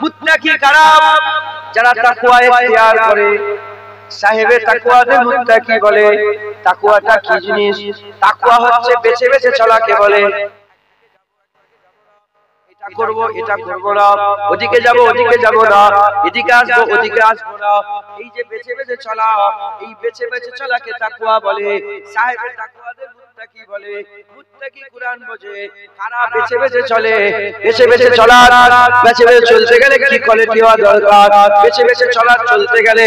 মুত্তাকি কারা? যারা তাকওয়া ইখতিয়ার করে। সাহেবে তাকওয়াদের মুত্তাকি বলে। তাকওয়াটা কি জিনিস? তাকওয়া হচ্ছে বেছে বেছে চলাকে বলে। এটা করব এটা করব না, ওদিকে যাব ওদিকে যাব না, এদিকে আসব ওদিকে আসব না, এই যে বেছে বেছে চলা, এই বেছে বেছে চলাকে তাকওয়া বলে। সাহেবে তাকওয়াদের মুত্তাকি বলে। মুত্তাকি কুরআন বোঝে। কারা বেছে বেছে চলে? বেছে বেছে চলা, বেছে বেছে চলতে গেলে কি কোয়ালিটি হওয়া দরকার? বেছে বেছে চলা চলতে গেলে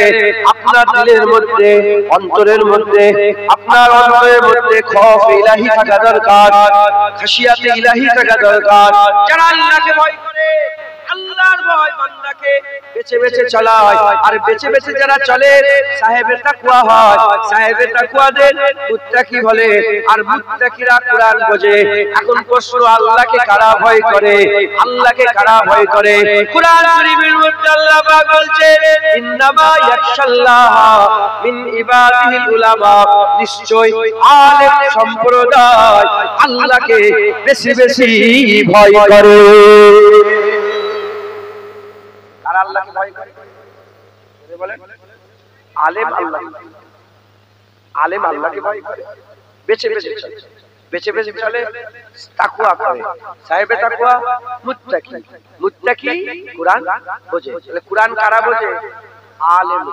আপনার দিলের মধ্যে, অন্তরের মধ্যে, আপনার অন্তরের মধ্যে খৌফ ইলাহি থাকা দরকার, খাশিয়াতে ইলাহি থাকা দরকার। যারা আল্লাহকে ভয় করে, আল্লাহর ভয় বান্দাকে বেছে বেছে চলায়, আর বেছে বেছে যারা চলে সাহেবে তাকওয়া হয়। সাহেবে তাকওয়াদের মুত্তাকি বলে। আর মুত্তাকিরা কুরআন বোঝে। এখন প্রশ্ন, আল্লাহকে কারা ভয় করে? আল্লাহকে কারা ভয় করে? কুরআন শরীফের মধ্যে আল্লাহ পাক বলছে, ইন্নামা ইয়াখশাল্লাহ মিন ইবাদিহিল উলামা, নিশ্চয় আলেম সম্প্রদায় আল্লাহকে বেশি বেশি ভয় করে। কারা আল্লাহকে ভয় করে? বলেন। আলেম আল্লাহ, আলেম আল্লাহকে ভয় করে, বেছে বেছে চলে, বেছে বেছে চলে, তাকওয়া করে। সাহেবে তাকওয়া মুত্তাকি। মুত্তাকি কুরআন বোঝে। তাহলে কুরআন কারা বোঝে? আলেম।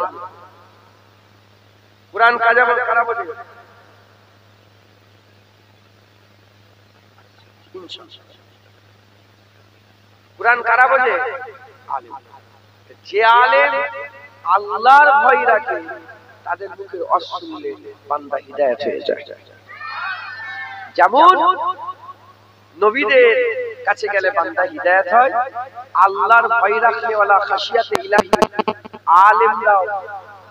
কুরআন কারা বোঝে? কুরআন কারা বোঝে? আলেম। যে আলেম আল্লাহর ভয় রাখে তাদের মুখে অশুনলে বান্দা হিদায়াত হয়ে যায়। যেমন নবীদের কাছে গেলে বান্দা হিদায়াত হয়, আল্লাহর ভয় রাখলে ওয়ালা খাশিয়াতে ইলাহি আলেমরা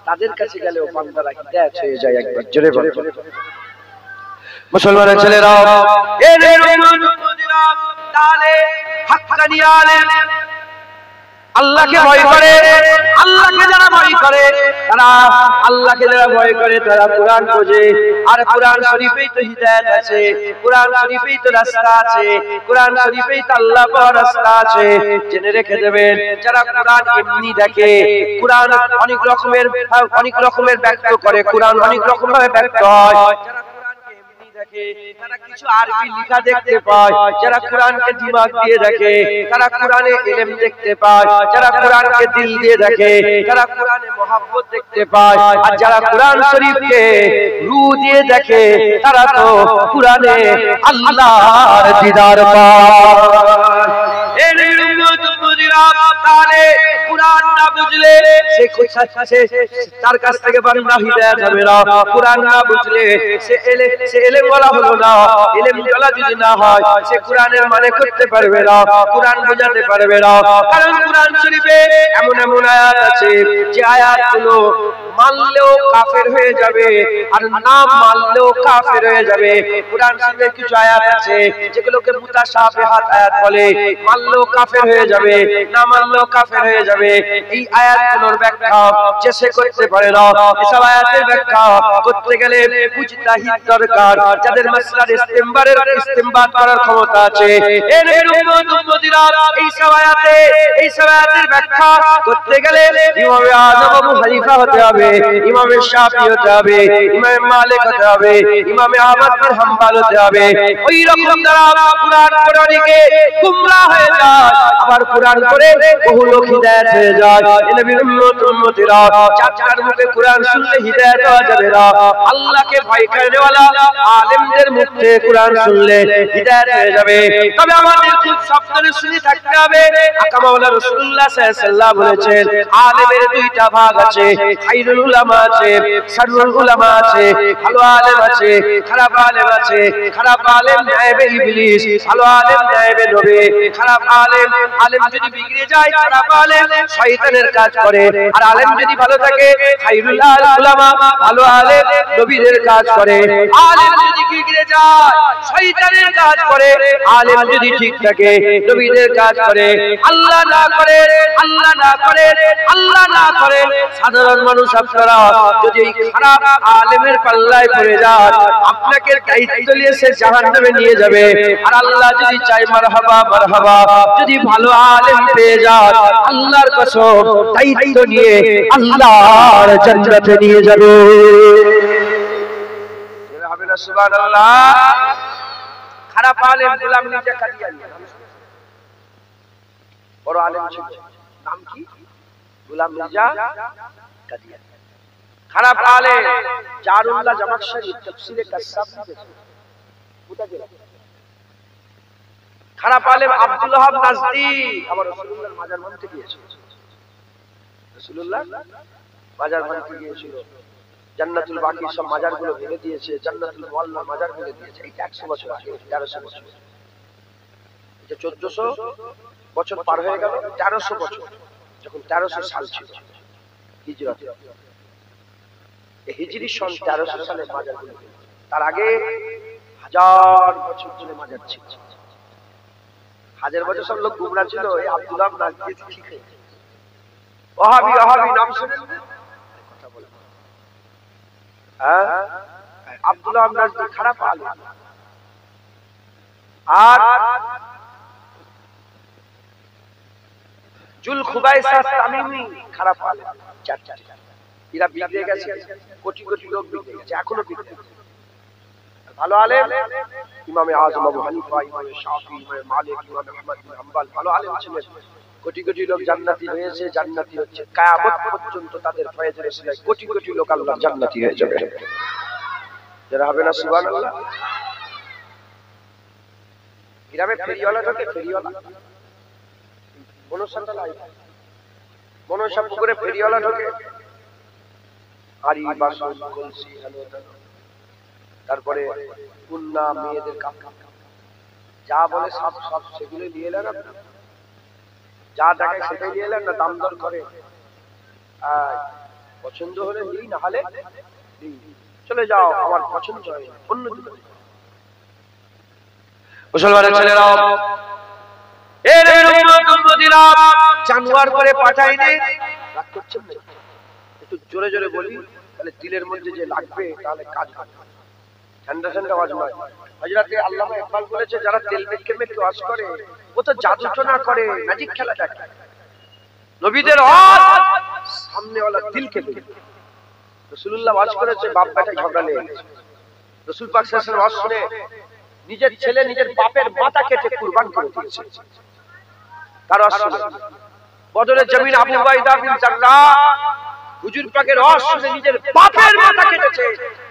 তাদের কাছে গেলেও বান্দারা হিদায়াত হয়ে যায়। একবার জোরে বলেন। মুসলমানের ছেলেরা, এর উম্মতরা তাহলে হাক্কানি আলেম আল্লাহকে ভয় করে। আল্লাহকে যারা ভয় করে, তারা আল্লাহকে যারা ভয় করে তারা কুরআন বোঝে। আর কুরআন শরীফেই তো হিদায়াত আছে, কুরআন শরীফেই তো রাস্তা আছে, কুরআন শরীফেই তো আল্লাহ পাওয়ার রাস্তা আছে। জেনে রেখে দেবেন, যারা কুরআন এমনি দেখে, কুরআন অনেক রকমের ব্যক্ত করে, কুরআন অনেক রকম ভাবে ব্যক্ত হয়। তারা কিছু আরবি লেখা দেখতে পায়, যারা কুরআনকে দিমাগ দিয়ে দেখে তারা কুরআনে ইলম দেখতে পায়, যারা কুরআনকে দিল দিয়ে দেখে তারা কুরআনে মহব্বত দেখতে পায়, আর যারা কুরআন শরীফকে রূহ দিয়ে দেখে তারা তো কুরআনে আল্লাহর দিদার পায়। এর উম্মত বুঝিরা, তাহলে কুরআন না বুঝলে তার কাছ থেকে বান্দা হিদায়াত হবে না। কুরআন না বুঝলে সে ইলম ওয়ালা হলো না। ইলম ওয়ালা যদি না হয় সে কুরআনের মানে করতে পারবে না, কুরআন বোঝাতে পারবে না। কারণ কুরআন শরীফে এমন এমন আয়াত আছে যে আয়াতগুলো মানলেও কাফের হয়ে যাবে, আর না মানলেও কাফের হয়ে যাবে। কুরআন শরীফে কিছু আয়াত আছে যেগুলোকে মুতাশাবিহাত আয়াত বলে, মানলেও কাফের হয়ে যাবে, না মানলেও কাফের হয়ে যাবে। এই আয়াতগুলোর ব্যাখ্যা যে সে করতে পারে না, এসব আয়াতের ব্যাখ্যা করতে গেলে মুজতাহিদ দরকার, যাদের মাসলার ইস্তেমবাদ করার ক্ষমতা আছে। এর উম্মতিরা এই সব আয়াতের ব্যাখ্যা করতে গেলে ইমাম আযম আবু হানিফা হতে হবে, ইমাম শাফিঈ হতে হবে, ইমাম মালিক হতে হবে, ইমাম আহমদ বিন হাম্বল হতে হবে। ওই রকম যারা কুরআন পড়ানিকে গুমরাহ হয়ে যায়, আবার কুরআন পড়ে বহু লোক হিদায়াত হয়ে যায়। এ নবীর উম্মতিরা চাচার মুখে কুরআন শুনলে হিদায়াত হওয়া যাবে না। আল্লাহকে ভয় করেওয়ালা আলেমদের মুখে কুরআন শুনলে হিদায়াত হয়ে যাবে। তবে আমাদের খুব সাবধানে শুনে থাকতে হবে। আকা মাওলানা রাসূলুল্লাহ সাল্লাল্লাহু আলাইহি ওয়াসাল্লাম বলেছেন, আলেমের দুইটা ভাগ আছে, খায়রুল উলামা আছে, শাররুল উলামা আছে। ভালো আলেম আছে, খারাপ আলেম আছে। খারাপ আলেম নায়েবে ইবলিস, ভালো আলেম নায়েবে নবী। খারাপ আলেম যদি বিগড়ে যায়, খারাপ আলেম শয়তানের কাজ করে। আর আলেম যদি ভালো থাকে, খায়রুল উলামা, ভালো আলেম নবীদের কাজ করে। আলেম যদি বিগড়ে যায়, শয়তানের কাজ করে। আলেম যদি ঠিক থাকে, নবীদের কাজ করে, আল্লাহ না করে, আল্লাহ না করে, আল্লাহ না করে, সাধারণ মানুষ আপনারা যদি এই খারাপ আলেমের পাল্লায় পড়ে যান, আপনাকে দায়িত্ব নিয়ে সে জাহান্নামে নিয়ে যাবে। আর আল্লাহ যদি চায় মারহাবা মারহাবা, যদি ভালো আলেম পেয়ে যান, আল্লাহর কসম দায়িত্ব নিয়ে আল্লাহর জান্নাতে নিয়ে যাবে। হবে না সুবহানাল্লাহ। খারাপ আলেম গোলাম মির্জা কাদিয়ানী, বড় আলেম ছিল, নাম কি? গোলাম মির্জা কাদিয়ানী। খারাপ আলেম জারুল্লাহ জামাখশরী তাফসীরে কাসাব লিখেছে, কোথা গেল? খারাপ আলেম আব্দুল ওয়াহাব নাজদি আবার রাসূলুল্লাহর মাজার ভাঙতে গিয়েছিল, রাসূলুল্লাহ মাজার ভাঙতে গিয়েছিল, জান্নাতুল বাকি সব মাজারগুলো ভেঙে দিয়েছে, জান্নাতুল মুআল্লা মাজার ভেঙে দিয়েছে। এটা 100 বছর আগে, 1300 বছর, এটা 1400 বছর পার হয়ে গেল, 1300 বছর, যখন 1300 সাল ছিল হিজরত, এই হিজরি সন 1300 সালে মাজারগুলো, তার আগে 1000 বছর ধরে মাজার ছিল। 1000 বছর সব লোক গুমরা ছিল। এই আব্দুল্লাহ নাজদি ঠিক হয়েছে, ওয়াহাবি ওয়াহাবি নাম শুনেন কথা বলে, হ্যাঁ আব্দুল্লাহ নাজদি খারাপ আলেম। আর জুল খুবাইসা তামিমি খারাপ আলেম, চারটি। এরা বিগড়ে গেছে, কোটি কোটি লোক বিগড়ে গেছে, এখনো বিগড়ে গেছে। ভালো আলেম ইমামে আযম আবু হানিফা, ইমামে শাফি, ইমামে মালিক, ইমামে আহমদ বিন হাম্বল, ভালো আলেম ছিলেন। কোটি কোটি লোক জান্নাতি হয়েছে, জান্নাতি হচ্ছে, কিয়ামত পর্যন্ত তাদের ফয়েজের ওসিলায় কোটি কোটি লোক আল্লাহর জান্নাতি হয়ে যাবে। যারা হবে না সুবহানাল্লাহ। গ্রামে ফেরিওয়ালা ঢোকে, ফেরিওয়ালা মনসা পুকুরে ফেরিওয়ালা ঢোকে, হাড়ি বাসন কলসি তারপরে কুন্না মেয়েদের কাপড় যা বলে সব সব সেগুলো নিয়ে এলেন, আপনার যা দেখায় সেটাই নিয়ে এলেন না, দাম দর করে, পছন্দ হলে নিই, না হলে চলে যাও, আমার পছন্দ হয় অন্য দিকে। মুসলমানের ছেলেরা জানোয়ার করে পাঠাইনি, রাগ করছেন না? একটু জোরে জোরে বলি, তাহলে দিলের মধ্যে যে লাগবে, তাহলে কাজ হবে। ঠান্ডা ঠান্ডা আওয়াজ নয়। হযরতে আল্লামা ইকবাল বলেছে, যারা তেল মেখে মেখে ওয়াজ করে, ও তো জাদুটোনা করে, ম্যাজিক খেলা দেখে। নবীদের ওয়াজ সামনেওয়ালা দিলকে দেখে। রাসূলুল্লাহ ওয়াজ করেছে, বাপ বেটা ঝগড়া লেগে গেছে। রাসূল পাক সাল্লাল্লাহু আলাইহি ওয়াসাল্লাম ওয়াজ শুনে নিজের ছেলে নিজের বাপের মাথা কেটে কুরবান করে দিয়েছে। তার ওয়াজ শুনে বদরের জমিন আবু উবাইদা বিন জাররাহ হুজুর পাকের ওয়াজ শুনে নিজের বাপের মাথা কেটেছে,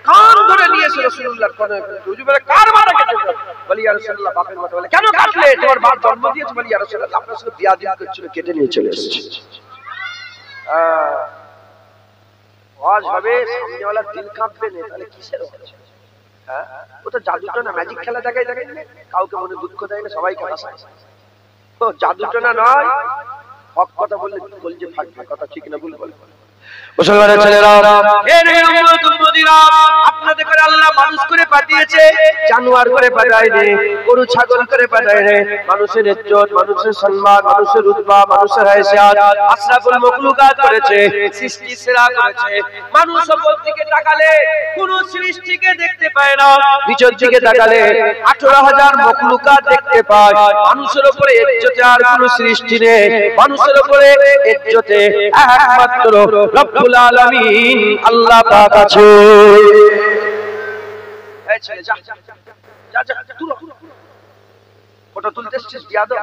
কান ধরে নিয়েছে রাসূলুল্লাহর কোনে। হুজুর বলে, কার মাথা কেটেছে? বলি, ইয়া রাসূলুল্লাহ, বাপের মাথা। বলে, কেন কাটলে? তোমার বাপ জন্ম দিয়েছে। বলি, ইয়া রাসূলুল্লাহ, আপনার সাথে বিয়াদবি করছিল, কেটে নিয়ে চলে এসেছে। ওয়াজ হবে, সামনেওয়ালা দিল কাঁপবে না, তাহলে কিসের ওয়াজ? হ্যাঁ, ও তো জাদুটোনা ম্যাজিক খেলা দেখাই দেখাই, কাউকে মনে দুঃখ দেয় না, সবাইকে হাসায়। ও জাদুটোনা নয়, হক কথা বললে কলজে ফাটবে, কথা ঠিক না ভুল বলে। মুসলমানের ছেলেরা, আপনাদের করে আল্লাহ মানুষ করে পাঠিয়েছে, জানোয়ার করে পাঠায়নি, গরু ছাগল করে পাঠায়নি। মানুষের ইজ্জত, মানুষের সম্মান, মানুষের রুতবা, মানুষের হায়সিয়ত আশরাফুল মাখলুকাত করেছে, সৃষ্টি সেরা করেছে। মানুষ উপর দিকে তাকালে কোন সৃষ্টিকে দেখতে পায় না, নিচের দিকে তাকালে 18,000 মাখলুকাত দেখতে পায়। মানুষের উপরে ইজ্জতে আর কোন সৃষ্টি নেই, মানুষের উপরে ইজ্জতে একমাত্র রব্বুল আলামিন আল্লাহ পাক আছে। এই ছেলে, যা যা যা, তুলো ফটো তুলতে এসেছিস, বিয়াদব।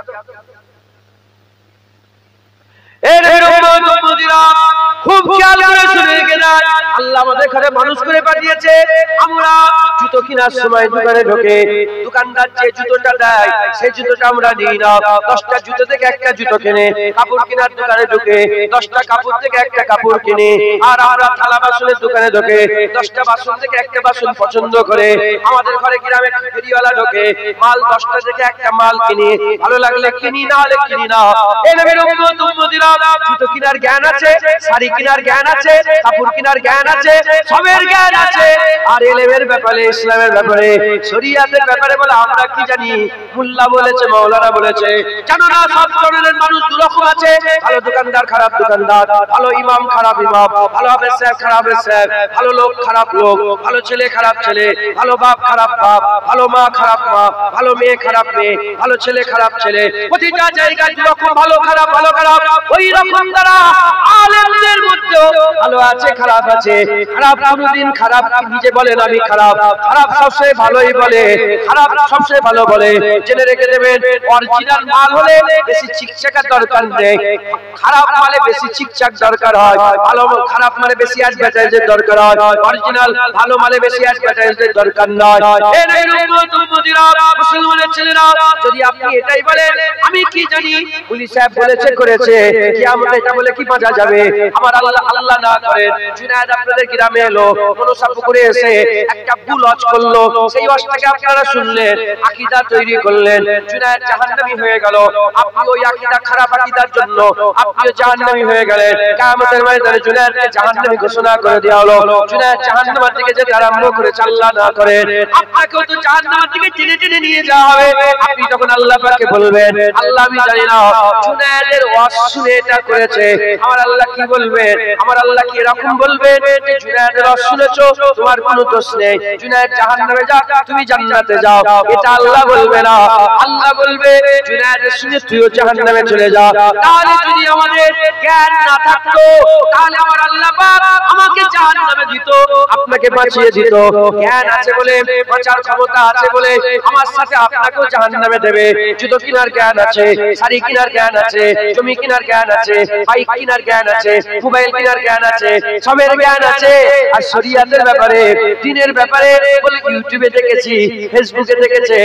খুব খেয়াল করে শুনে গেলেন, আল্লাহ আমাদের ঘরে মানুষ করে পাঠিয়েছে। আমরা জুতো কেনার সময় দোকানে ঢোকে, দোকানদার যে জুতোটা দেয় সেই জুতোটা আমরা নিই না। 10টা জুতো থেকে একটা জুতো কিনে, কাপড় কেনার দোকানে ঢোকে 10টা কাপড় থেকে একটা কাপড় কিনে। আর আমরা থালা বাসনের দোকানে ঢোকে 10টা বাসন থেকে একটা বাসন পছন্দ করে। আমাদের ঘরে গ্রামে ফেরিওয়ালা ঢোকে, মাল 10টা থেকে একটা মাল কিনে, ভালো লাগলে কিনি, না হলে কিনি না। এই নবীর উম্মত উম্মতিরা জুতো কেনার জ্ঞান আছে, শাড়ি কেনার জ্ঞান আছে, কাপড় কেনার জ্ঞান জ্ঞান আছে, সবের জ্ঞান আছে, আর ইলমের ব্যাপারে, ইসলামের ব্যাপারে, শরীয়তের ব্যাপারে বলে আমরা কি জানি? মোল্লা বলেছে, মাওলানা বলেছে, জানো না সব ধরনের মানুষ দুরকম আছে, ভালো দোকানদার খারাপ দোকানদার, ভালো ইমাম খারাপ ইমাম, ভালো হাফেজ সাহেব খারাপ হাফেজ সাহেব, ভালো লোক খারাপ লোক, ভালো ছেলে খারাপ ছেলে, ভালো বাপ খারাপ বাপ, ভালো মা খারাপ মা, ভালো মেয়ে খারাপ মেয়ে, ভালো ছেলে খারাপ ছেলে, প্রতিটা জায়গায় দুরকম ভালো খারাপ ভালো খারাপ। ওই রকম দ্বারা আলেমদের মধ্যেও ভালো আছে খারাপ আছে। খারাপ কোনদিন খারাপ নিজে বলেন আমি খারাপ, খারাপ সবচেয়ে ভালোই বলে, খারাপ সবচেয়ে ভালো বলে। জেনে রেখে দেবেন, অরিজিনাল মাল হলে বেশি চিকচাকার দরকার নেই, খারাপ মালে বেশি চিকচাক দরকার হয়, ভালো খারাপ মানে বেশি অ্যাডভার্টাইজের দরকার হয়, অরিজিনাল ভালো মালে বেশি অ্যাডভার্টাইজের দরকার নয়। মুসলমানের ছেলেরা, যদি আপনি এটাই বলেন আমি কি জানি, পুলিশ সাহেব বলেছে করেছে, কিয়ামতে এটা বলে কি বাঁচা যাবে? আমার আল্লাহ আল্লাহ না করেন জুনায়েদ আপনাদের গ্রামে এলো, মনসা পুকুরে এসে একটা ভুল ওয়াজ করলো, সেই ওয়াজটাকে আপনারা শুনলেন, আকীদা তৈরি করলেন, জুনায়েদ জাহান্নামী হয়ে গেল। আপনি ওই আকীদা খারাপ আকীদার জন্য আপনিও জাহান্নামী হয়ে গেলেন। কিয়ামতের ময়দানে জুনায়েদকে জাহান্নামী ঘোষণা করে দেওয়া হলো। জুনায়েদ জাহান্নামের দিকে যেতে আরম্ভ করেছে, আল্লাহ না করেন আপনাকেও তো জাহান্নামের দিকে টেনে টেনে নিয়ে যাওয়া হবে। আপনি তখন আল্লাহ পাককে বলবেন, আল্লাহ আমি জানি না জুনায়েদের ওয়াজ শুনে এটা করেছে, আমার আল্লাহ কি বলবেন? আমার আল্লাহ কি এরকম বলবেন যে জুনায়েদের ওয়াজ শুনেছো, তোমার কোনো দোষ নেই, জুনায়েদ জাহান্নামে যাও, তুমি জান্নাতে যাও? এটা আল্লাহ বলবে না, আল্লাহ বলবে জুনায়েদের শুনে তুইও জাহান্নামে চলে যা। তাহলে যদি আমাদের জ্ঞান না থাকতো, তাহলে আমার আল্লাহ পাক আমাকে জাহান্নামে দিত, আপনাকে বাঁচিয়ে দিত। জ্ঞান আছে বলে, বাঁচার ক্ষমতা আছে বলে আমার সাথে আপনাকেও জাহান্নামে দেবে। জুতো কেনার জ্ঞান আছে, শাড়ি কেনার জ্ঞান আছে, জমি কেনার জ্ঞান আছে, বাইক কেনার জ্ঞান আছে, মোবাইল কেনার জ্ঞান আছে, সবের জ্ঞান আছে। আর শরীয়তের ব্যাপারে, দ্বীনের ব্যাপারে বলে ইউটিউবে দেখেছি, ফেসবুকে দেখেছে,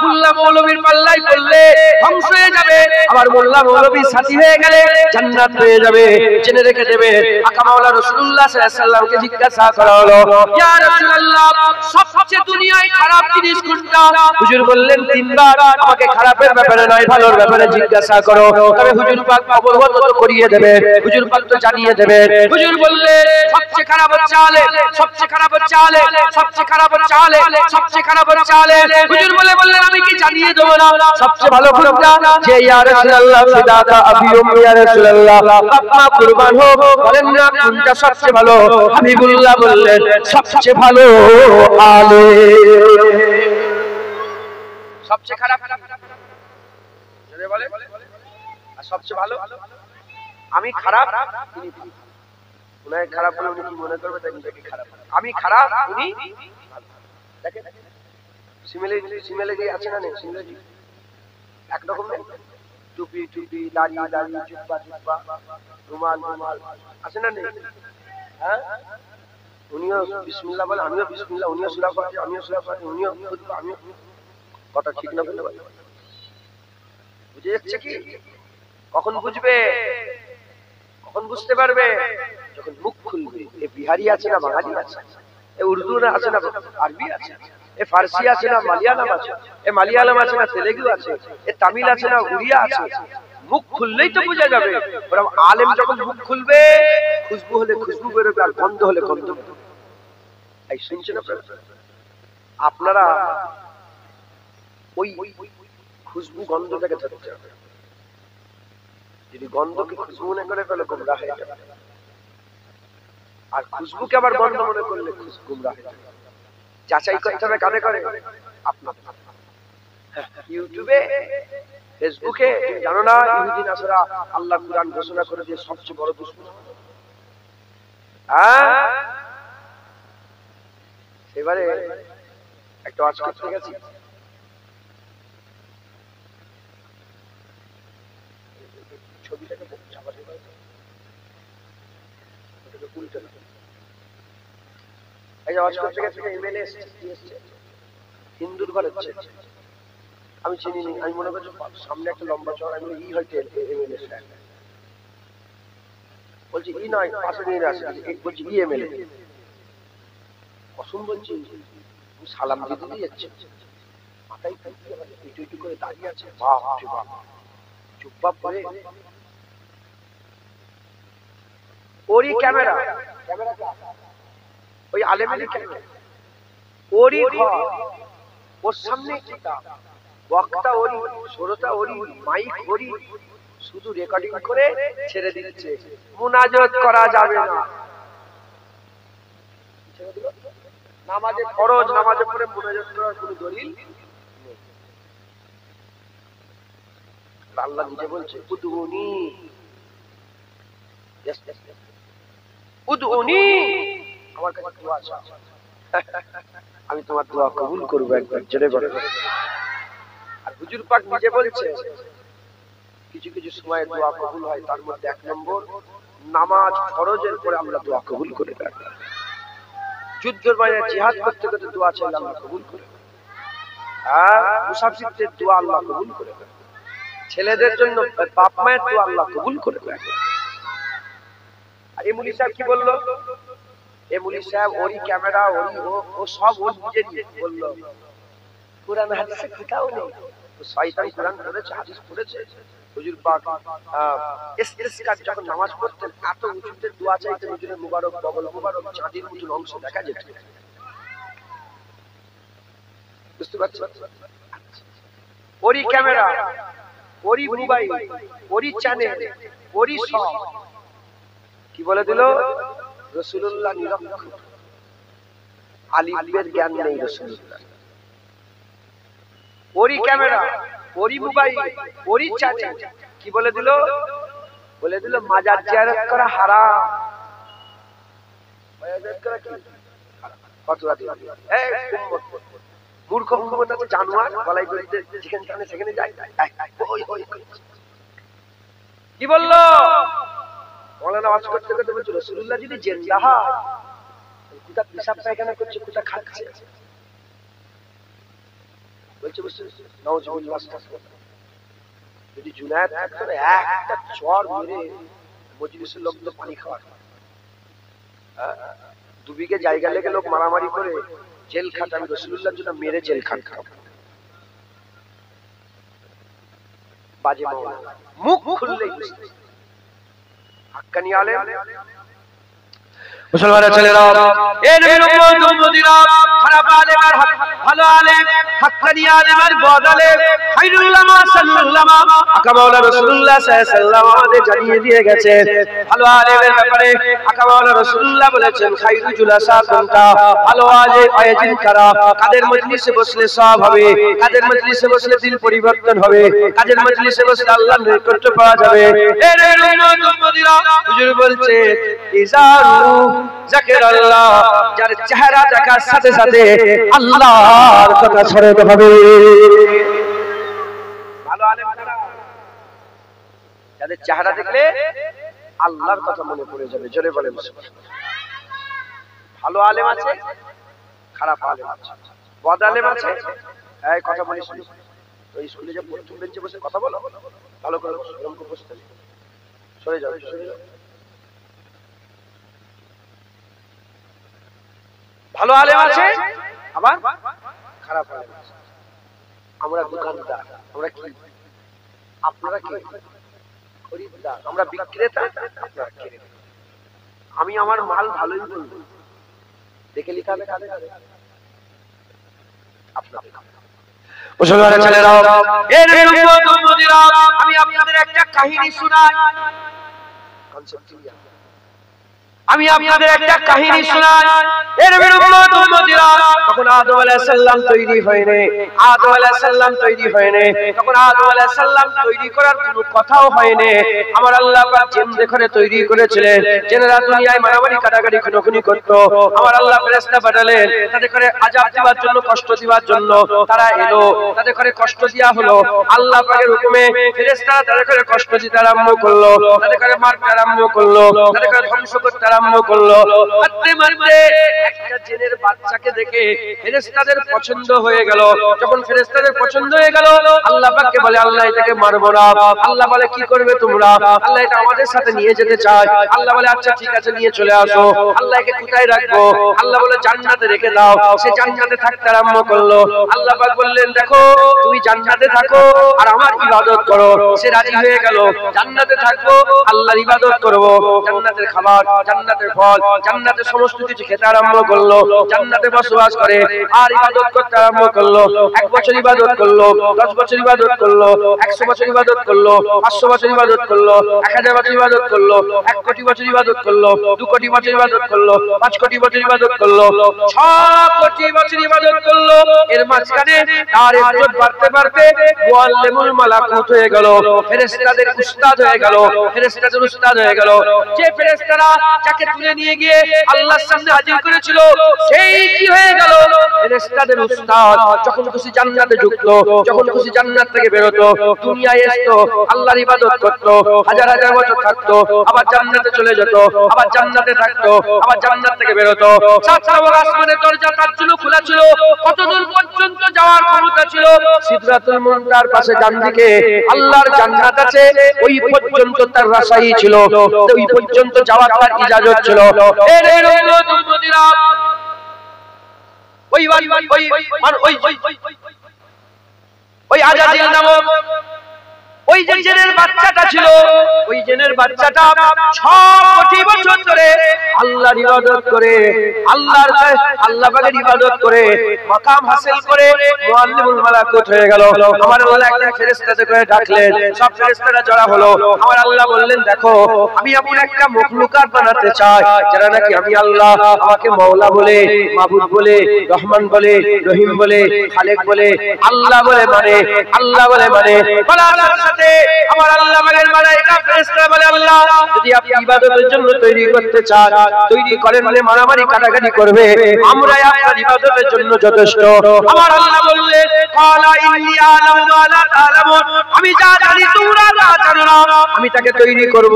মোল্লা মৌলবীর পাল্লাই পড়লে ধ্বংস হয়ে যাবে, আবার মোল্লা মৌলবীর সাথী হয়ে গেলে জান্নাত হয়ে যাবে। জেনে রেখে দেবে। আকা মাওলা রাসূলুল্লাহ সাল্লাল্লাহু আলাইহি ওয়াসাল্লামকে জিজ্ঞাসা করা হলো, ইয়া রাসূলুল্লাহ সবচেয়ে দুনিয়ায় খারাপ জিনিস কোনটা? হুজুর বললেন তিনবার। আমাকে খারাপের ব্যাপারে নয়, ভালোর ব্যাপারে জিজ্ঞাসা করো, তবে হুজুর পাক অবগত তো করিয়ে দেবে, হুজুর পাক তো জানিয়ে দেবে। হুজুর বললেন সবচেয়ে খারাপ হচ্ছে আলেম, সবচেয়ে খারাপ হচ্ছে আলেম, সবচেয়ে খারাপ হচ্ছে আলেম, সবচেয়ে খারাপ হচ্ছে আলেম। হুজুর বললেন আমি কি জানিয়ে দেব না? সবচেয়ে ভালো কোনটা? যে ইয়া রাসূলুল্লাহ ফিদাকা আবি উম্মি ইয়া রাসূলুল্লাহ, আপনা কুরবান হোক। বলেন না কোনটা সবচেয়ে ভালো? হাবিবুল্লাহ বললেন সবচেয়ে ভালো আলেম। সবচেয়ে খারাপ যদি বলে, আর সবচেয়ে ভালো আমি খারাপ, উনি উনায় খারাপ বলে উনি কি মনে করবে? তাই নিজেকে খারাপ, আমি খারাপ উনি ভালো। দেখেন সিমেলে যে আছে না, সিমেলে একরকম নেই, টুপি টুপি, দাড়ি দাড়ি, জুব্বা জুব্বা, রুমাল রুমাল আছে না নেই? হ্যাঁ, উনিও বিসমিল্লাহ বলে, আমিও বিসমিল্লাহ, উনিও সুরা পড়ে, আমিও সুরা পড়ি, উনিও আমিও। কথা ঠিক না বলতে পারি? বুঝে যাচ্ছে কি? কখন বুঝবে? কখন বুঝতে পারবে? যখন মুখ খুলবে। এ বিহারি আছে না বাঙালি আছে, এ উর্দু না আছে না আরবি আছে, এ ফার্সি আছে না মালয়ালম আছে, এ মালয়ালম আছে না তেলেগু আছে, এ তামিল আছে না উড়িয়া আছে। মুখ খুললেই তো বোঝা যাবে। বরং আলেম যখন মুখ খুলবে, খুশবু হলে খুশবু বেরোবে, আর গন্ধ হলে গন্ধ বেরোবে। এই শুনছেন আপনারা? ওই খুশবু গন্ধটাকে ধরতে হবে। যদি গন্ধকে খুশবু মনে করে তাহলে গোমরাহ হয়ে যাবে, আর খুশবুকে আবার গন্ধ মনে করলে গোমরাহ হয়ে যাবে। যাচাই করতে হবে কানে করে? আপনার ইউটিউবে ফেসবুকে জানো না, ইহুদি নাসারা আল্লাহ কুরআন ঘোষণা করে দিয়ে সবচেয়ে বড় দুশমন। এবারে একটা ওয়াজ করতে গেছি, ছবিটাকে চাপাতে পারবে, ওটাকে উল্টে না। এই ওয়াজ করতে গেছি, এমএলএ এসছে, হিন্দুর ঘর হচ্ছে, আমি চিনি নি, আমি মনে করছি সামনে একটা লম্বা চড়া, আমি ই হয়তো এমএলএ সাহেব, বলছি ই নয়, পাশে নিয়ে আসে, বলছি ই এমএলএ, কসম বলছি সালাম দিতে দিয়ে যাচ্ছে, মাথায় ইটু ইটু করে দাঁড়িয়ে আছে, বাপ রে বাপ, চুপচাপ করে ওরই ক্যামেরা, ক্যামেরা ওই আলেমেরই ক্যামেরা, ওরই ঘর, ওর সামনে কিতাব, বক্তা ওরই, শ্রোতা ওরই, মাইক ওরই, শুধু রেকর্ডিং করে ছেড়ে দিচ্ছে, মুনাজাত করা যাবে না। নামাজে ফরজ, নামাজে পড়ে মুনাজাত করার কোনো দলিল নেই। আল্লাহ নিজে বলছে উদউনি, উদউনি, আমার কাছে দোয়া চাও, আমি তোমার দোয়া কবুল করবো, একবার জোরে বলো। আর হুজুর পাক নিজে বলছে কিছু কিছু সময় দোয়া কবুল হয়, তার মধ্যে এক নম্বর নামাজ ফরজের পরে আমরা দোয়া কবুল করে দেয়। যুদ্ধের বাইরে জিহাদ করতে করতে দোয়া চাইলে আল্লাহ কবুল করে, আর মুসাফিরদের দোয়া আল্লাহ কবুল করে দেয়, ছেলেদের জন্য বাপ মায়ের দোয়া আল্লাহ কবুল করে দেয়। আর এই মুলি সাহেব কি বললো, এই মুলি সাহেব ওরই ক্যামেরা, ওরই ও সব ওর নিজেরই বললো, কুরআন হাদিসে কোথাও নেই। শয়তান কুরআন পড়েছে, হাদিস পড়েছে। হুজুর পাক ইস্তিসকার যখন নামাজ পড়তেন এত উঁচুতে দোয়া চাইতেন, হুজুরের মুবারক বগল মুবারক চাঁদের মতন অংশ দেখা যেত। বুঝতে পারছেন? ওরই ক্যামেরা, ওরই মোবাইল, ওরই চ্যানেল, ওরই সব। কি বলে দিল? রাসূলুল্লাহ নিরক্ষর, আলিফের জ্ঞান নেই রাসূলুল্লাহ। ওরই ক্যামেরা, ওরই মোবাইল, ওরই চ্যানেল। কি বলে দিল? বলে দিল মাজার জিয়ারত করা হারাম। মাজার করা কি ফতোয়া দিয়ে এই মূর্খ উম্মত আছে, জানোয়ার, গলায় দড়িতে যেখানে সেখানে যায়। কি বললো? মৌলানা ওয়াজ করতে করতে বলছে রাসূলুল্লাহ যদি জিন্দা হয়, কোথা পেশাব পায়খানা করছে, কোথা খাচ্ছে, বলছে নাউজুবিল্লাহ। যদি জুনায়েদ থাকতো না, একটা চর মেরে মজলিসের লোকগুলো পানি খাওয়া, 2 বিঘে জায়গা লেগে লোক মারামারি করে জেল খাট, আমি রাসূলুল্লাহর জন্য মেরে জেল খাট খাবো। বাজে মাওলানা, মুখ খুললেই হাক্কানি আলেম। মুসলমানের ছেলেরা, এই নবীর উম্মত উম্মতিরা, খারাপ আলেম আর ভালো আলেম, হাক্কানি আলেম আর বদ আলেম, খায়রুল উলামা সাল্লাল্লাহু আকা মাওলানা রাসূলুল্লাহ সাল্লাল্লাহু আলাইহি ওয়াসাল্লাম আমাদের জানিয়ে দিয়ে গেছেন। ভালো আলেমের ব্যাপারে আকা মাওলানা রাসূলুল্লাহ বলেছেন খায়রুল জুলাসা কোনটা? ভালো আলেম আয়োজন করা, কাদের মজলিসে বসলে সওয়াব হবে, কাদের মজলিসে বসলে দিল পরিবর্তন হবে, কাদের মজলিসে বসলে আল্লাহর নৈকট্য পাওয়া যাবে। এই নবীর উম্মত উম্মতিরা, হুজুর বলছে ইজারু যাকিরাল্লাহ, যার চেহারা দেখার সাথে সাথে আল্লাহর কথা ছড়াতে হবে। ভালো আলেম কারা? যাদের চেহারা দেখলে আল্লাহর কথা মনে পড়ে যাবে। জোরে বলেন সুবহানাল্লাহ। ভালো আলেম আছে, খারাপ আলেম আছে, বদ আলেম আছে। এই কথা বলিস, ওই স্কুলে যে প্রথম বেঞ্চে বসে কথা বলো, ভালো করে এরকম করে বসতে নেই, সরে যাও, সরে যাও। ভালো আলেম আছে, আবার খারাপ আলেম আছে। আমরা দোকানদার, আমরা কি? আপনারা কি? খরিদ্দার। আমরা বিক্রেতা, আপনারা ক্রেতা। আমি আমার মাল ভালোই বলবো, দেখে লিখা হবে কাদের আপনাদের। মুসলমানের ছেলেরা, এই নবীর উম্মত উম্মতিরা, আমি আপনাদের একটা কাহিনী শোনাই। Concept clear? আমি আপনাদের একটা কাহিনী শোনাই। এর নবীর উম্মত উম্মতিরা, তখন আদম আলাইহিস সালাম তৈরি হয়নি, আদম আলাইহিস সালাম তৈরি হয়নি, তখন আদম আলাইহিস সালাম তৈরি করার কোনো কথাও হয়নি। আমার আল্লাহ পাক জিন দেখে তৈরি করেছিলেন, জিনেরা দুনিয়ায় মারামারি কাটাকাটি খুনোখুনি করত। আমার আল্লাহ ফেরেশতা পাঠালেন তাদের করে আযাব দেওয়ার জন্য, কষ্ট দেওয়ার জন্য। তারা এলো, তাদের করে কষ্ট দেওয়া হলো। আল্লাহ পাকের হুকুমে ফেরেশতারা তাদের করে কষ্ট দিতে আরম্ভ করলো, তাদের করে মারতে আরম্ভ করলো, তাদের করে ধ্বংস করতে আরম্ভ করলো। মারতে মারতে একটা জিনের বাচ্চাকে দেখে ফেরেশতাদের পছন্দ হয়ে গেল। যখন ফেরেশতাদের পছন্দ হয়ে গেল, আল্লাহ পাককে বলে আল্লাহ এটাকে মারবো না। আল্লাহ বলে কি করবে তোমরা? আল্লাহ এটা আমাদের সাথে নিয়ে যেতে চায়। আল্লাহ বলে আচ্ছা ঠিক আছে নিয়ে চলে আসো। আল্লাহ একে কোথায় রাখবো? আল্লাহ বলে জান্নাতে রেখে দাও। সে জান্নাতে থাকতে আরম্ভ করলো। আল্লাহ পাক বললেন দেখো তুমি জান্নাতে থাকো আর আমার ইবাদত করো। সে রাজি হয়ে গেল। জান্নাতে থাকবো, আল্লাহর ইবাদত করব। জান্নাতের খাবার, জান্নাতের ফল, জান্নাতের সমস্ত কিছু খেতে আরম্ভ করলো। জান্নাতে বসবাস করে আর ইবাদত করতে আরম্ভ করলো। 1 বছর ইবাদত করলো, 10 বছর ইবাদত করলো, 100 বছর ইবাদত করলো, 500 বছর ইবাদত করলো, 1000 বছর ইবাদত করলো, 1 কোটি বছর ইবাদত করলো, 2 কোটি বছর ইবাদত করলো, 5 কোটি বছর ইবাদত করলো, 6 কোটি বছর ইবাদত করলো। এর মাঝখানে তার ইজ্জত বাড়তে বাড়তে মুআল্লিমুল মালাকুত হয়ে গেল, ফেরেশতাদের উস্তাদ হয়ে গেল, ফেরেশতাদের উস্তাদ হয়ে গেল। যে ফেরেশতারা যাকে তুলে নিয়ে গিয়ে আল্লাহর সামনে হাজির করেছিল সেই কি হয়ে গেল? ফেরেশতাদের উস্তাদ। যখন খুশি জান্নাতে ঢুকতো, যখন খুশি জান্নাত থেকে বের হতো, দুনিয়ায় আসতো, আল্লাহর ইবাদত করতো, হাজার হাজার বছর থাকতো, আবার জান্নাতে চলে যেত, আবার জান্নাতে থাকতো, আবার জান্নাত থেকে বের হতো। 7 নম্বর আসমানের দরজা তার জন্য খোলা ছিল। কতদূর পর্যন্ত যাওয়ার ক্ষমতা ছিল? সিদরাতুল মুনতাহার পাশে ডান দিকে আল্লাহর জান্নাত আছে, ওই পর্যন্ত তার রাসাই ছিল, ওই পর্যন্ত যাওয়ার তার ইজাজত ছিল। এর উম্মতিরা ওই আজাজিল নামক ওই যে জেনের বাচ্চাটা ছিল, ওই জেনের বাচ্চাটা 6 কোটি বছর ধরে আল্লাহর ইবাদত করে, আল্লাহ পাকের ইবাদত করে মাকাম হাসিল করে মুআল্লিমুল মালাকুত হয়ে গেল। আমার আল্লাহ একদিন ফেরেশতাকে করে ডাকলেন, সব ফেরেশতারা জড়া হলো। আমার আল্লাহ বললেন দেখো আমি এমন একটা মখলুকাত বানাতে চাই যারা নাকি আমি আল্লাহ আমাকে মাওলা বলে, মাবুদ বলে, রহমান বলে, রহিম বলে, খালেক বলে, আল্লাহ বলে মানে, আল্লাহ বলে মানে। আমার আল্লাহ পাকের মালায়েকা ফেরেশতারা বলে আল্লাহ যদি আপনি ইবাদতের জন্য তৈরি করতে চান তৈরি করেন, মানে মারামারি কাটাকাটি করবে, আমরা আপনার ইবাদতের জন্য যথেষ্ট। আমার আল্লাহ বললেন ক্বালা ইন্নী আ'লামু মা লা তা'লামুন, আমি যা জানি তোমরা তা জানো না, আমি তাকে তৈরি করব,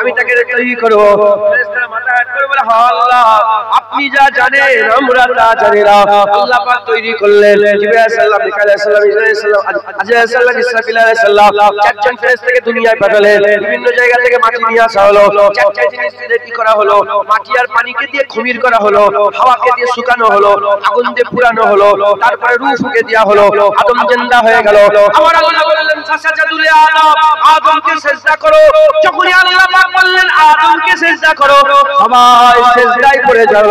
আমি তাকে তৈরি করব। ফেরেশতারা মাথা হাত করে বলে হ্যাঁ আল্লাহ আপনি যা জানেন আমরা তা জানি না। আল্লাহ পাক তৈরি করলেন জিবরাইল আলাইহিস সালাম, মিকাইল আলাইহিস সালাম, ইসরাফিল আলাইহিস সালাম, আজরাইল আলাইহিস সালাম, ইসরাফিল আলাইহিস সালাম, 4 জন ফেরেশতাকে দুনিয়ায় পাঠালেন। বিভিন্ন জায়গা থেকে মাটি নিয়ে আসা হলো, 4টা জিনিস দিয়ে কি করা হলো? মাটি আর পানিকে দিয়ে খমির করা হলো, হাওয়াকে দিয়ে শুকানো হলো, আগুন দিয়ে পুরানো হলো, তারপরে রূহকে দেয়া হলো, আদম জিন্দা হয়ে গেল। আমার আল্লাহ বললেন ফাসাজাদু লি আদম, আদমকে সিজদা করো। যখনই আল্লাহ পাক বললেন আদমকে সিজদা করো, সবাই সিজদায় পড়ে গেল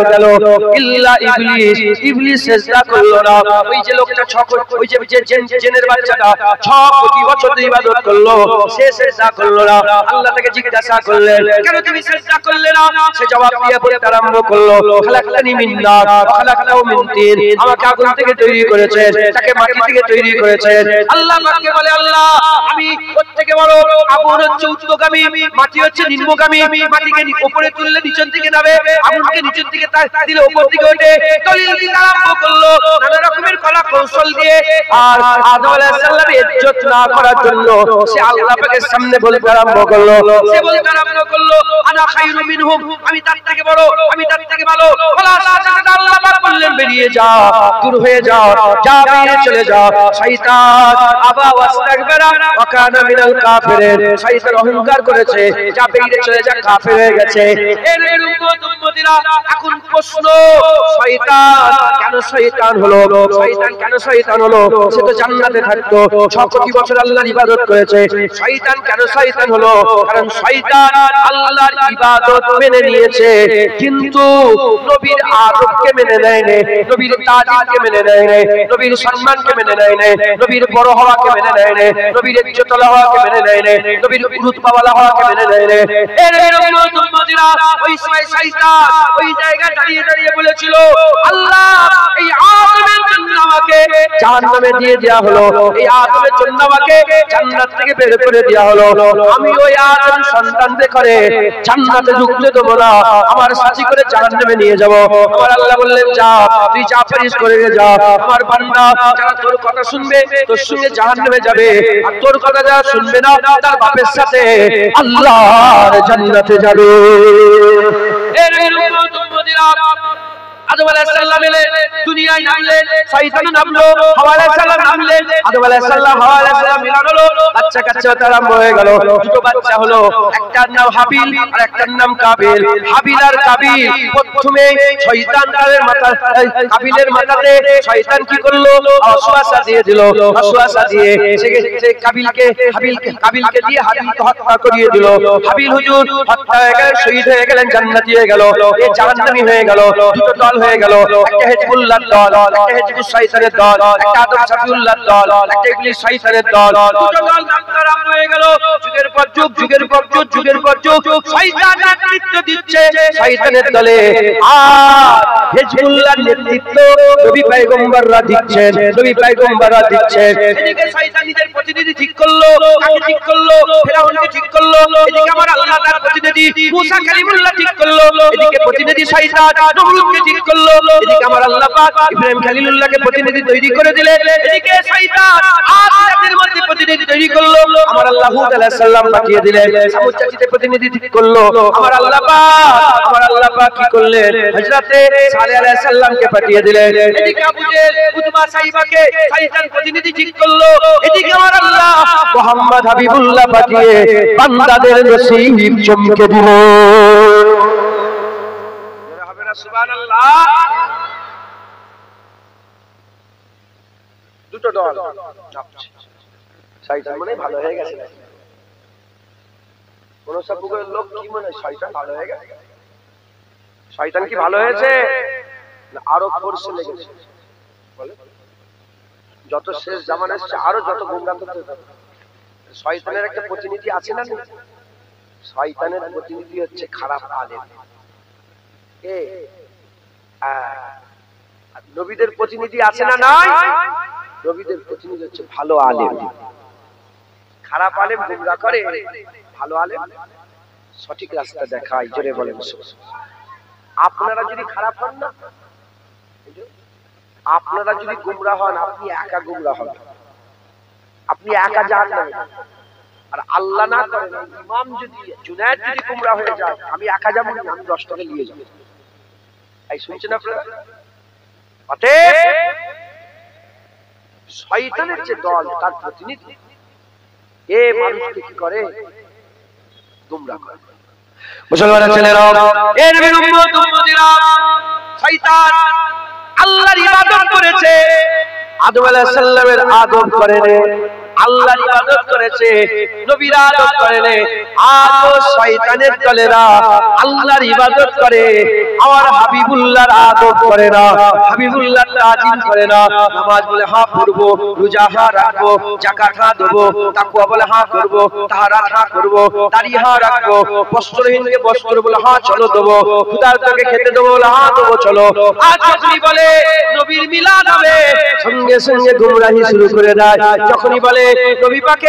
ইল্লা ইবলিস। ইবলিস সিজদা করলো না। ওই যে লোকটা 6 কোটি, ওই যে জিনের বাচ্চাটা 6 কোটি বছর ইবাদত করলো, সে সিজদা করলো না। আল্লাহ তাকে জিজ্ঞাসা করলেন কেন তুমি সিজদা করলে না? সে জবাব দিয়ে বলতে আরম্ভ করলো খালাকতানি মিন নার ওয়া খালাকতাহু মিন তিন, আমাকে আগুন থেকে তৈরি করেছেন, তাকে মাটি থেকে তৈরি করেছেন। আল্লাহ পাককে বলে আল্লাহ আমি প্রত্যেককে বলো আগুন হচ্ছে ঊর্ধ্বগামী, মাটি হচ্ছে নিম্নগামী। মাটিকে উপরে তুললে নিচের দিকে যাবে, আগুনকে নিচের দিকে দিলে উপর দিকে ওঠে। দলিল দিতে আরম্ভ করলো নানা রকমের কলা কৌশল দিয়ে। আর আদম আলাইহিস সালামের ইজ্জত না করার জন্য সে আল্লাহ পাকের সামনে বলতে আরম্ভ করলো, সে বলতে আরম্ভ করলো আনা খায়রু মিনহুম, আমি তার থেকে বড়, আমি তার থেকে ভালো। বলা সাথে আল্লাহ পাক বললেন বেরিয়ে যা, দূর হয়ে যা, যা বেরিয়ে চলে যা। শয়তান আবা ওয়াস্তাকবারা ওয়া কানা মিনাল কাফিরিন, শয়তান অহংকার করেছে, যা বেরিয়ে চলে যা, কাফের হয়ে গেছে। এর উম্মতিরা এখন প্রশ্ন শয়তান কেন শয়তান হলো? শয়তান কেন শয়তান হলো? সে তো জান্নাতে থাকতো, 6 কোটি বছর আল্লাহর ইবাদত করেছে। শয়তান কেন শয়তান হলো? কারণ শয়তান আল্লাহর ইবাদত মেনে নিয়েছে কিন্তু নবীর আদবকে মেনে নেয় না, নবীর তাজিমকে মেনে নেয় না, নবীর সম্মানকে মেনে নেয় না, নবীর বড় হওয়াকে মেনে নেয় না, নবীর ইজ্জতওয়ালা হওয়াকে মেনে নেয় না, নবীর রুতবাওয়ালা হওয়াকে মেনে নেয় না। এর উম্মতিরা ওই সময় শয়তান ওই জায়গায় দাঁড়িয়ে দাঁড়িয়ে বলেছিল আল্লাহ এই আদমের জন্য আমাকে জাহান্নামে দিয়ে দেয়া হলো, এই আদমের জন্য আমাকে জান্নাত থেকে বের করে দেয়া হলো, আমি ওই আদম সন্তানদের করে জান্নাতে ঢুকতে দেব না, আমার সাথী করে জাহান্নামে নিয়ে যাব। আমার আল্লাহ বললেন যা তুই যা পারিস করে যা, আমার বান্দা যারা তোর কথা শুনবে তোর সঙ্গে জাহান্নামে যাবে, আর তোর কথা যারা শুনবে না তার বাপের সাথে আল্লাহর জান্নাতে যাবে। এর এর উম্মতিরা আদম আলাইহিস সালাম এলে দুনিয়ায় নামলেন, শয়তান নামলো, হাওয়া আলাইহিস সালাম নামলেন, আদম আলাইহিস সালাম হাওয়া আলাইহিস সালাম মিলন হলো, বাচ্চা কাচ্চা আরম্ভ হয়ে গেল। দুটো বাচ্চা হলো, একটার নাম হাবিল আর একটার নাম কাবিল। হাবিল আর কাবিল প্রথমে শয়তান তাদের মাথা, কাবিলের মাথাতে শয়তান কি করলো? ওয়াসওয়াসা দিয়ে দিল। ওয়াসওয়াসা দিয়ে সে কাবিলকে দিয়ে হাবিলকে হত্যা করিয়ে দিল। হাবিল হুজুর হত্যা হয়ে গেলেন, শহীদ হয়ে গেলেন, জান্নাতি হয়ে গেল, এ জাহান্নামী হয়ে গেল। দুটো দল হয়ে গেল, একটা হিজবুল্লাহর দল, একটা হিজবুস শয়তানের দল, একটা আদম শফিউল্লাহর দল, একটা ইবলিস শয়তানের দল। দুটো দল নাম হয়ে গেল। যুগের পর যুগ, যুগের পর যুগ, যুগের পর যুগ শয়তান নেতৃত্ব দিচ্ছে শয়তানের দলে, আর হিজবুল্লাহর নেতৃত্ব নবী পয়গম্বররা দিচ্ছেন, নবী পয়গম্বররা দিচ্ছেন। এদিকে শয়তান নিজের প্রতিনিধি ঠিক করলো, কাকে ঠিক করলো? ফিরআউনকে ঠিক করলো। এদিকে আমার আল্লাহ তার প্রতিনিধি মুসা কালিমুল্লাহ ঠিক করলো। এদিকে প্রতিনিধি শয়তান নমরুদকে ঠিক করলো। এদিকে আমার আল্লাহ পাক ইব্রাহিম খলিলুল্লাহকে প্রতিনিধি তৈরি করে দিলেন। এদিকে শয়তান আদমের মধ্যে প্রতিনিধি তৈরি করলো। আমার আল্লাহ হুদ আলাইহিস সালাম পাঠিয়ে দিলেন। সামুদ জাতিতে প্রতিনিধি ঠিক করলো। আমার আল্লাহ পাক কি করলেন? হযরতে সালেহ আলাইহিস সালামকে পাঠিয়ে দিলেন। এদিকে আবু জেহেল উতবা সাইবাকে শয়তান প্রতিনিধি ঠিক করলো। এদিকে আমার আল্লাহ মুহাম্মদ হাবিবুল্লাহ পাঠিয়ে বান্দাদের নসিব চমকে দিল। হবে না সুবহানাল্লাহ? দুটো দল শয়তান মানে ভালো হয়ে গেছে। কোন সবগুলোর লোক কি মনে হয় শয়তান ভালো হয়ে গেছে? শয়তান কি ভালো হয়েছে? না আরো ফোর্সে লেগেছে। বলে যত শেষ জামানা এসেছে আরো যত গোমরাহ করতে হবে। শয়তানের একটা প্রতিনিধি আছে না? শয়তানের প্রতিনিধি হচ্ছে খারাপ আলেম। নবীদের প্রতিনিধি আছে না? নাই। নবীদের প্রতিনিধি হচ্ছে ভালো আলেম। খারাপ আলেম গোমরাহ করে, ভালো আলেম সঠিক রাস্তা দেখায়। জোরে বলেন। আপনারা যদি খারাপ হন না, আপনারা যদি গোমরাহ হন, আপনি একা গোমরাহ হন, আপনি একা জাহান্নামে। আর আল্লাহ না করেন, ইমাম যদি জুনায়েদ যদি গোমরাহ হয়ে যায়, আমি একা যাব না, আমি 10 টাকা নিয়ে যাব। এই শুনছেন আপনারা? অতএব শয়তানের যে দল, তার প্রতিনিধি এ মানুষকে কি করে? গোমরাহ করে। মুসলমানের ছেলেরা, এর উম্মত উম্মতিরা, শয়তান আল্লাহর ইবাদত করেছে, আদম আলাইহিস সালামের আদব করেনি। আল্লাহর ইবাদত করেছে, নবীর আদব করেনি। আর শয়তানের দলেরা আল্লাহর ইবাদত করে, আর হাবিবুল্লাহর আদব করে না, হাবিবুল্লাহর তাজিম করে না। নামাজ বলে হ্যাঁ পড়বো, রোজা হ্যাঁ রাখবো, যাকাত হ্যাঁ দেবো, তাকওয়া বলে হ্যাঁ করবো, তাহারাত হ্যাঁ করবো, দাড়ি হ্যাঁ রাখবো, বস্ত্রহীনকে বস্ত্র বলে হ্যাঁ চলো দেবো, ক্ষুধার্তকে খেতে দেবো বলে হ্যাঁ দেবো চলো। আর যখনই বলে নবীর মিলাদ হবে, সঙ্গে সঙ্গে গুমরাহি শুরু করে দেয়। যখনই বলে নবী পাক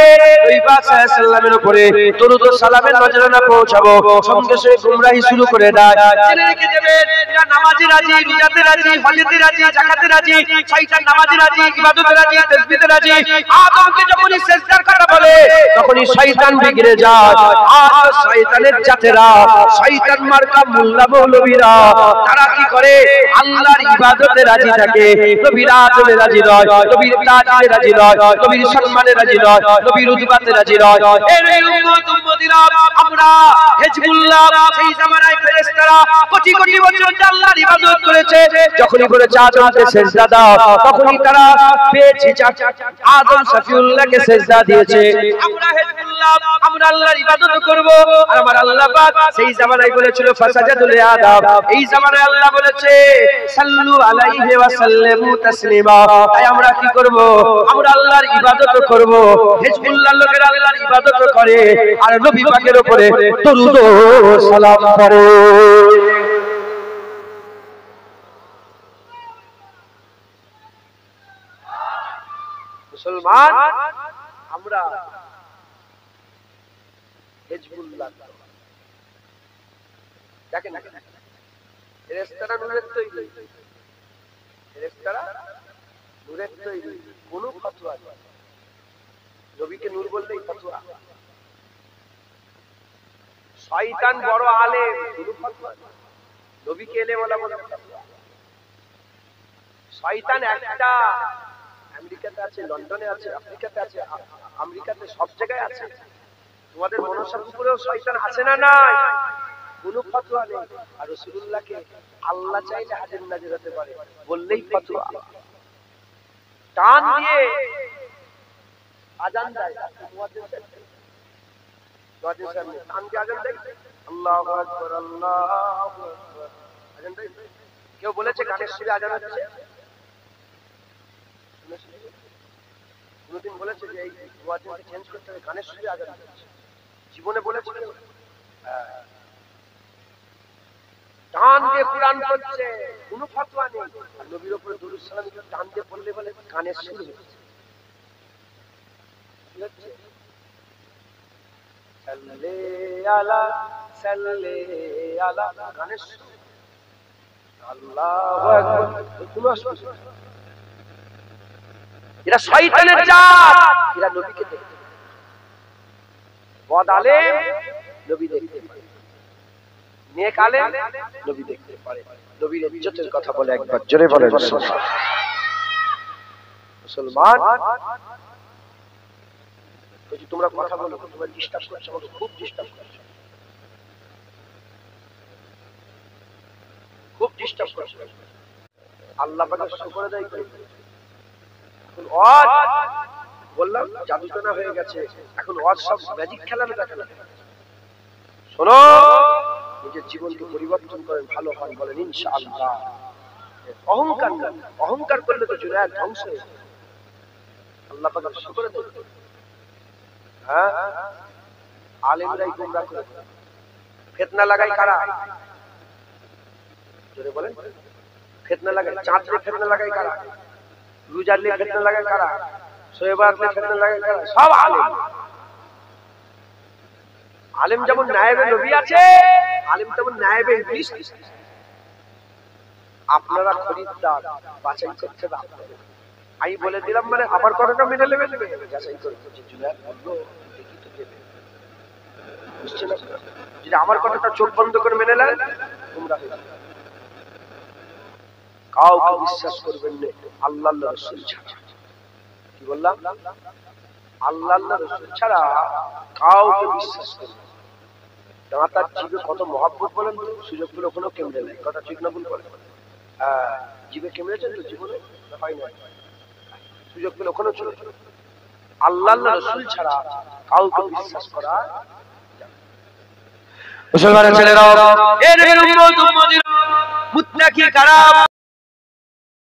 সাল্লাল্লাহু আলাইহি সাল্লামের উপরে দরুদ ও সালামের নজরানা পৌঁছাবো, সঙ্গে সঙ্গে গুমরাহি শুরু করে দেয়। জেনে রেখে দেবেন, এরা নামাজে রাজি, রোজাতে রাজি, হজেতে রাজি, যাকাতে রাজি, শয়তান নামাজে রাজি, ইবাদতে রাজি, তাসবিহতে রাজি। আদমকে যখনই সিজদার কথা বলে, তখনই শয়তান বিগড়ে যায়। আর শয়তানের জাতেরা, শয়তান মার্কা মোল্লা মৌলবীরা, তারা কি করে? আল্লাহর ইবাদতে রাজি থাকে, নবীর আদবে রাজি নয়, নবীর তাজিমে রাজি নয়, নবীর সম্মানে রাজি নয়, নবীর উতবাতে রাজি নয়। এই উম্মত উম্মতিরা, আমরা হিজবুল্লাহ সেই জামানায় ফেরেশতারা কোটি কোটি বছর আল্লাহর ইবাদত করেছে। যখনই বলেছে আদমকে সিজদা দাও, তখনই তারা পেয়েছে আদম শফিউল্লাহকে সিজদা দিয়েছে। আমরা হিজবুল্লাহ, আমরা আল্লাহর ইবাদত করব। আর আমার আল্লাহ পাক সেই জামানায় বলেছিল ফাসাজাদু লি আদম, এই জামানায় আল্লাহ বলেছে সাল্লু আলাইহি ওয়া সাল্লিমু তাসলিমা। তাই আমরা কি করব? আমরা আল্লাহর ইবাদত করব। হিজবুল্লাহ লোকেরা আল্লাহর ইবাদত করে আর নবী পাকের উপরে দরুদ ও সালাম করে। মুসলমান আমরা হিজবুল্লাহ দেখেন, ফেরেশতারা নূরের তৈরি, ফেরেশতারা নূরের তৈরি, কোনো ফতোয়া নেই। নবীকে নূর বললেই ফতোয়া। শয়তান বড় আলেম, কোনো ফতোয়া নেই। নবীকে এলে বলা বলে শয়তান একটা আমেরিকাতে আছে, লন্ডনে আছে, আফ্রিকাতে আছে, আমেরিকাতে সব জায়গায় আছে। তোমাদের মনসার উপরেও শয়তান আছে না নাই? কোন ফতোয়া নেই। আর রাসূলুল্লাহকে আল্লাহ চাইলে হাজির নাজির হতে পারে বললেই ফতোয়া। টান দিয়ে আজান দেয়, মুয়াজ্জিন সাহেব টান দিয়ে আজান দেয়, আল্লাহু আকবার আল্লাহু আকবার আজান দেয়। কেউ বলেছে গানের সুরে আজান হচ্ছে? কোনদিন বলেছে যে এই মুয়াজ্জিনকে চেঞ্জ করতে হবে, গানের সুরে আজান হচ্ছে? জীবনে বলেছে? টান দিয়ে কুরআন পড়ছে, কোনো ফতোয়া নেই। আর নবীর উপরে দুরূদ সালাম টান দিয়ে পড়লে বলে গানের সুর হচ্ছে। সাল্লে আলা সাল্লে আলা গানের সুর। আল্লাহু আকবার। এরা শয়তানের জাত, এরা নবীকে দেখতে পায়। বদ আলেম নবী দেখতে পায়, নেক আলেম নবী দেখতে পারে। নবীর ইজ্জতের কথা বলে একবার জোরে বলে মুসলমান। মুসলমান যদি তোমরা কথা বলো, তোমরা ডিস্টার্ব করছো, আমাকে খুব ডিস্টার্ব করছো, খুব ডিস্টার্ব করছো। আল্লাহ পাকের শুকর আদায় করি। এখন ওয়াজ বললাম জাদুটনা হয়ে গেছে, এখন ওয়াজ সব ম্যাজিক খেলানো দেখে না। শোনো, নিজের জীবনকে পরিবর্তন করেন, ভালো হন, বলেন ইনশাআল্লাহ। অহংকার না, অহংকার করলে তো জুনায়েদ ধ্বংস হয়ে যাবে। আল্লাহ পাকের শুকর আদায় করি। হ্যাঁ, আলেমরাই গোমরাহ করে। ফিতনা লাগাই কারা? জোরে বলেন। ফিতনা লাগাই, চাঁদ দিয়ে ফিতনা লাগাই কারা? রোজা দিয়ে ফিতনা লাগাই কারা? শোয়েবাত দিয়ে ফিতনা লাগাই কারা? সব আলেম। আলেম যেমন নায়েবে নবী আছে, আলেম তেমন নায়েবে ইবলিস আছে। আপনারা খরিদ্দার, বাছাই করতে আপনাদের। আমি বলে দিলাম মানে আমার কথাটা মেনে নেবেন, যাচাই করে জুনায়েদ বললো দেখি তো দেবে, বুঝছেন? যদি আমার কথাটা চোখ বন্ধ করে মেনে নেন, তোমরা হয়ে যাবে। কাউকে বিশ্বাস করবেন না আল্লাহ আল্লাহ রাসূল ছাড়া। কি বললাম? আল্লাহ আল্লাহ রাসূল ছাড়া কাউকে বিশ্বাস করবেন না। দাঁতার জিভে কত মহব্বত বলেন তো, সুযোগ পেলে ওখানেও কেমড়ে নেয়। কথা ঠিক না ভুল বলেন? হ্যাঁ, জিভে কেমড়েছেন তো জীবনে? হয় না, সুযোগ পেলে ওখানেও চলে যাবে। আল্লাহ আল্লাহ রাসূল ছাড়া কাউকে বিশ্বাস করা মুসলমানের ছেলেরা, এর উম্মত উম্মতিরা মুত্তাকি কারা?